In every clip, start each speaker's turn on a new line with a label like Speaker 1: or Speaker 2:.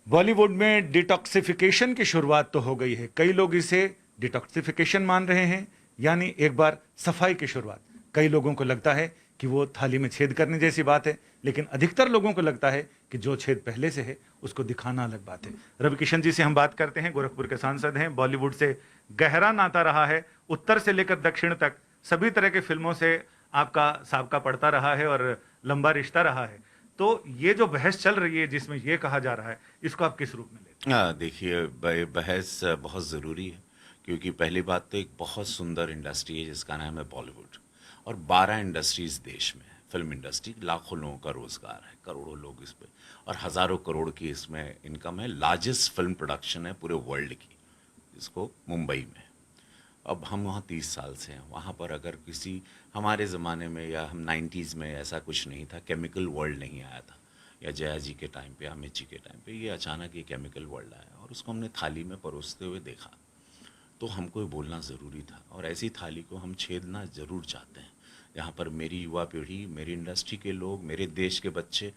Speaker 1: बॉलीवुड में डिटॉक्सिफिकेशन की शुरुआत तो हो गई है। कई लोग इसे डिटॉक्सिफिकेशन मान रहे हैं, यानी एक बार सफाई की शुरुआत। कई लोगों को लगता है कि वो थाली में छेद करने जैसी बात है, लेकिन अधिकतर लोगों को लगता है कि जो छेद पहले से है उसको दिखाना अलग बात है। रवि किशन जी से हम बात करते हैं। गोरखपुर के सांसद हैं, बॉलीवुड से गहरा नाता रहा है, उत्तर से लेकर दक्षिण तक सभी तरह की फिल्मों से आपका साबका पड़ता रहा है और लंबा रिश्ता रहा है। तो ये जो बहस चल रही है जिसमें ये कहा जा रहा है, इसको आप किस रूप में लेते
Speaker 2: देखिए बहस बहुत ज़रूरी है, क्योंकि पहली बात तो एक बहुत सुंदर इंडस्ट्री है जिसका नाम है बॉलीवुड, और 12 इंडस्ट्रीज देश में है। फिल्म इंडस्ट्री लाखों लोगों का रोज़गार है, करोड़ों लोग इस पे, और हज़ारों करोड़ की इसमें इनकम है। लार्जेस्ट फिल्म प्रोडक्शन है पूरे वर्ल्ड की, इसको मुंबई में। अब हम वहाँ 30 साल से हैं। वहाँ पर अगर किसी हमारे ज़माने में या हम 90s में ऐसा कुछ नहीं था, केमिकल वर्ल्ड नहीं आया था, या जया जी के टाइम पे, अमित जी के टाइम पे ये अचानक ये केमिकल वर्ल्ड आया और उसको हमने थाली में परोसते हुए देखा। तो हमको ये बोलना ज़रूरी था, और ऐसी थाली को हम छेदना ज़रूर चाहते हैं जहाँ पर मेरी युवा पीढ़ी, मेरी इंडस्ट्री के लोग, मेरे देश के बच्चे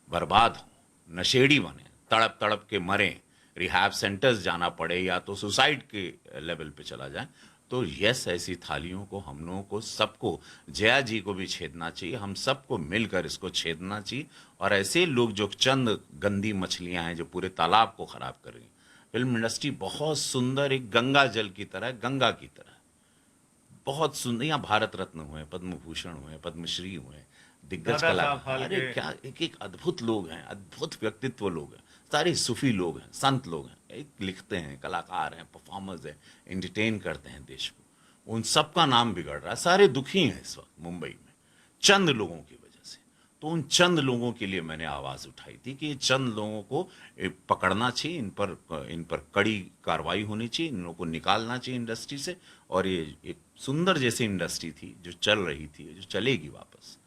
Speaker 2: बर्बाद हों, नशेड़ी बने, तड़प तड़प के मरें, रिहैब सेंटर्स जाना पड़े, या तो सुसाइड के लेवल पे चला जाए। तो यस, ऐसी थालियों को हम लोगों को सबको, जया जी को भी छेदना चाहिए, हम सबको मिलकर इसको छेदना चाहिए। और ऐसे लोग जो चंद गंदी मछलियां हैं जो पूरे तालाब को खराब कर रही हैं। फिल्म इंडस्ट्री बहुत सुंदर, एक गंगा जल की तरह, गंगा की तरह बहुत सुंदर। यहाँ भारत रत्न हुए, पद्म भूषण हुए, पद्मश्री हुए, दिग्गज
Speaker 1: दादा साहब
Speaker 2: कलाकार, अरे
Speaker 1: फाल्के।
Speaker 2: क्या एक एक अद्भुत लोग हैं, अद्भुत व्यक्तित्व लोग हैं, सारे सूफी लोग हैं, संत लोग हैं, एक लिखते हैं, कलाकार हैं, परफॉर्मर्स हैं, एंटरटेन करते हैं देश को। उन सबका नाम बिगड़ रहा है, सारे दुखी हैं इस वक्त मुंबई में चंद लोगों की वजह से। तो उन चंद लोगों के लिए मैंने आवाज़ उठाई थी कि ये चंद लोगों को पकड़ना चाहिए, इन पर कड़ी कार्रवाई होनी चाहिए, इन लोगों को निकालना चाहिए इंडस्ट्री से। और ये एक सुंदर जैसी इंडस्ट्री थी जो चल रही थी, जो चलेगी वापस,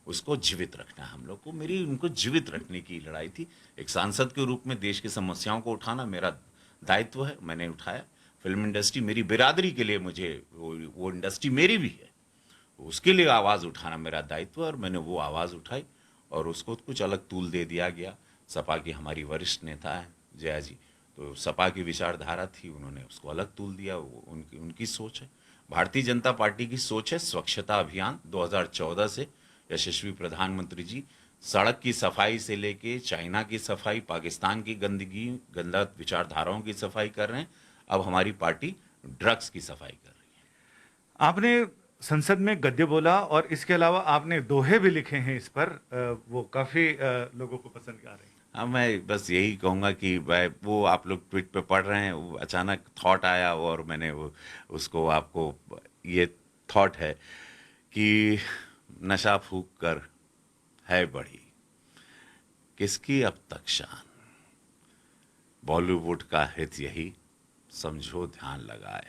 Speaker 2: उसको जीवित रखना है हम लोग को। मेरी उनको जीवित रखने की लड़ाई थी। एक सांसद के रूप में देश की समस्याओं को उठाना मेरा दायित्व है, मैंने उठाया। फिल्म इंडस्ट्री मेरी बिरादरी के लिए, मुझे वो इंडस्ट्री मेरी भी है, उसके लिए आवाज़ उठाना मेरा दायित्व है, और मैंने वो आवाज़ उठाई और उसको कुछ अलग तूल दे दिया गया। सपा की हमारी वरिष्ठ नेता है जया जी, तो सपा की विचारधारा थी, उन्होंने उसको अलग तूल दिया, वो उनकी उनकी सोच है। भारतीय जनता पार्टी की सोच है स्वच्छता अभियान 2014 से यशस्वी प्रधानमंत्री जी सड़क की सफाई से लेके चाइना की सफाई, पाकिस्तान की गंदगी, गंदा विचारधाराओं की सफाई कर रहे हैं। अब हमारी पार्टी ड्रग्स की सफाई कर रही है।
Speaker 1: आपने संसद में गद्य बोला और इसके अलावा आपने दोहे भी लिखे हैं इस पर। वो काफी लोगों को पसंद आ रहे हैं।
Speaker 2: हाँ, मैं बस यही कहूँगा कि वो आप लोग ट्वीट पे पढ़ रहे हैं, वो अचानक थॉट आया और मैंने वो उसको आपको, ये थॉट है कि नशा फूक कर है बड़ी, किसकी अब तक शान, बॉलीवुड का हित यही, समझो ध्यान लगाए,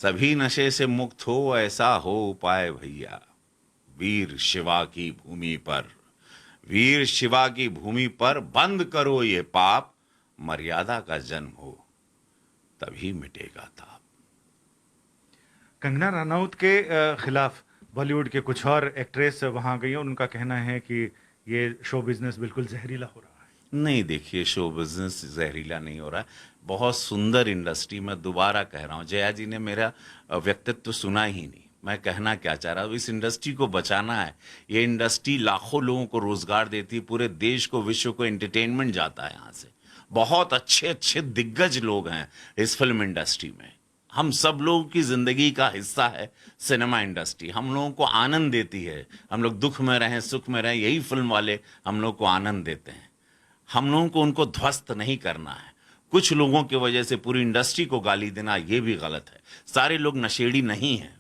Speaker 2: सभी नशे से मुक्त हो, ऐसा हो उपाय भैया, वीर शिवा की भूमि पर, वीर शिवा की भूमि पर बंद करो ये पाप, मर्यादा का जन्म हो तभी मिटेगा ताप।
Speaker 1: कंगना रनौत के खिलाफ बॉलीवुड के कुछ और एक्ट्रेस वहां गई और उनका कहना है कि ये शो बिजनेस बिल्कुल जहरीला हो रहा है।
Speaker 2: नहीं, देखिए, शो बिजनेस जहरीला नहीं हो रहा है, बहुत सुंदर इंडस्ट्री। मैं दोबारा कह रहा हूँ, जया जी ने मेरा व्यक्तित्व सुना ही नहीं। मैं कहना क्या चाह रहा हूँ, इस इंडस्ट्री को बचाना है। ये इंडस्ट्री लाखों लोगों को रोजगार देती है, पूरे देश को, विश्व को एंटरटेनमेंट जाता है यहाँ से। बहुत अच्छे अच्छे दिग्गज लोग हैं इस फिल्म इंडस्ट्री में। हम सब लोगों की जिंदगी का हिस्सा है सिनेमा इंडस्ट्री, हम लोगों को आनंद देती है। हम लोग दुख में रहें, सुख में रहें, यही फिल्म वाले हम लोग को आनंद देते हैं। हम लोगों को उनको ध्वस्त नहीं करना है। कुछ लोगों की वजह से पूरी इंडस्ट्री को गाली देना, ये भी गलत है। सारे लोग नशेड़ी नहीं हैं,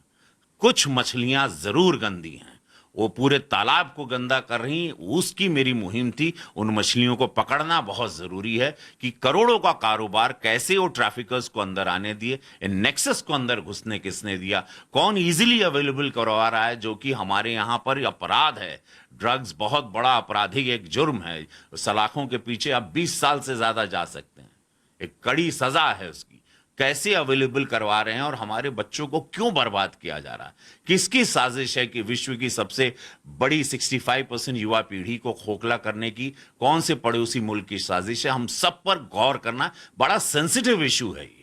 Speaker 2: कुछ मछलियां जरूर गंदी हैं, वो पूरे तालाब को गंदा कर रही हैं। उसकी मेरी मुहिम थी, उन मछलियों को पकड़ना बहुत जरूरी है कि करोड़ों का कारोबार कैसे वो ट्रैफिकर्स को अंदर आने दिए, इन नेक्सस को अंदर घुसने किसने दिया, कौन इजीली अवेलेबल करवा रहा है, जो कि हमारे यहां पर अपराध है। ड्रग्स बहुत बड़ा आपराधिक एक जुर्म है, सलाखों के पीछे आप 20 साल से ज्यादा जा सकते हैं, एक कड़ी सजा है उसकी। कैसे अवेलेबल करवा रहे हैं और हमारे बच्चों को क्यों बर्बाद किया जा रहा है? किसकी साजिश है कि विश्व की सबसे बड़ी 65% युवा पीढ़ी को खोखला करने की कौन से पड़ोसी मुल्क की साजिश है? हम सब पर गौर करना बड़ा सेंसिटिव इशू है ये।